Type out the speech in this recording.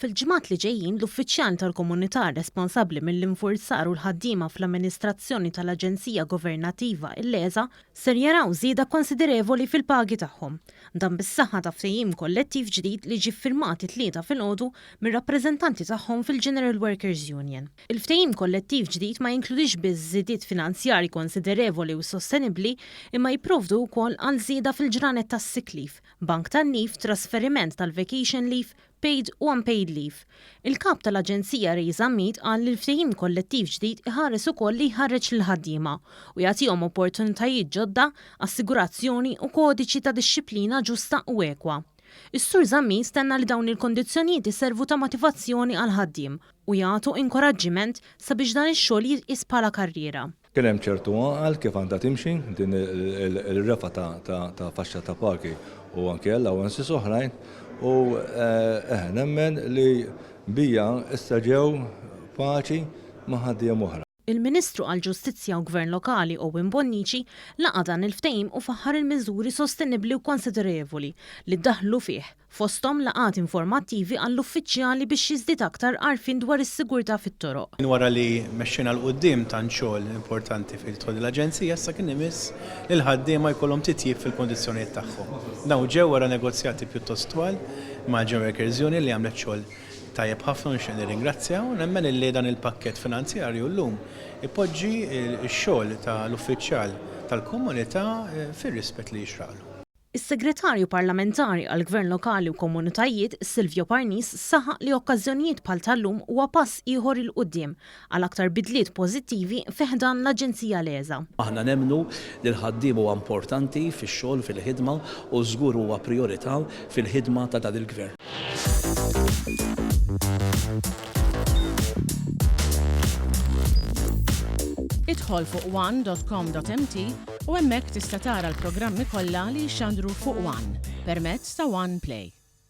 Fil-ġimgħat li ġejjin l-uffiċjali tal-Komunità responsabbli mill-infurzar u l-ħaddiema fl-amministrazzjoni tal-Aġenzija governattiva il-LESA ser jaraw żieda konsiderevoli fil-pagi tagħhom. Dan bis-saħħa ta' ftehim kollettiv ġdid li ġie ffirmat it-tlieta filgħodu mir-rappreżentanti tagħhom fil-General Workers Union. Il-ftehim kollettiv ġdid ma jinkludix biss żiediet finanzjarji konsiderevoli u sostenibbli imma jipprovdu wkoll għal żieda fil-ġranet tas-sick leave, bank tan-nif, trasferiment tal-vacation leave, paid u unpaid leave. Il-kap tal-Aġenzija Mead qal li l-ftehim kollettiv ġdid iħares ukoll li jħarreġ lill-ħaddiema u jagħtihom opportunitajiet ġodda, assigurazzjoni u kodiċi ta' dixxilpina ġusta u ekwa. Is-Sur Mead stenna li dawn il-kondizzjonijiet iservu ta' motivazzjoni għal ħaddiem u jagħtu inkoraġġiment sabiex dan ix-xogħol jitqies bħala karriera. Kien hemm ċertu għal kif għandha timxi din il-refa ta' faxxa ta' pagi u anke allowances oħrajn u nemmen li bija issa ġew paċi ma' ħaddiem oħra. Il-Ministru għall-Ġustizzja u Gvern Lokali Owen Bonnici laqa dan il-ftehim u faħħar il-miżuri sostenibbli u konsiderevoli li ddaħħlu fih fosthom laqat informattivi għall-uffiċjali biex jiżdied aktar għarfien dwar is-sigurtà fit-toroq. Wara li mexxina l-qudiem tant xogħol importanti fil-dħul l-Aġenzija issa kien imiss li l-ħaddiema jkollhom titjib fil-kondizzjonijiet tagħhom. Dawn ġew wara negozjati pjuttost twal mal-General Workers Union li għamlet xogħol tajjeb ħafna nixtieq nirringrazzjaw u nemmen illi dan il-pakkett finanzjarju llum ipoġġi x-xogħol tal-uffiċjal tal-komunità fir-rispett li jixraqlu. Is-Segretarju Parlamentari għall-Gvern Lokali u Komunitajiet, Silvio Parnis, saħaq li okkażjonijiet bħal tal-lum huwa pass ieħor il quddiem għal aktar bidliet pożittivi fih dan l-Aġenzija LESA. Aħna nemmnu li l-ħaddiem huwa importanti fix-xogħol fil-ħidma u żgur huwa prijorità fil-ħidma ta' dan il-Gvern. Idħol fuq one.com.mt u hemmhekk tista' tara l-programmi kollha li jxandru fuq One permezz ta' One Play.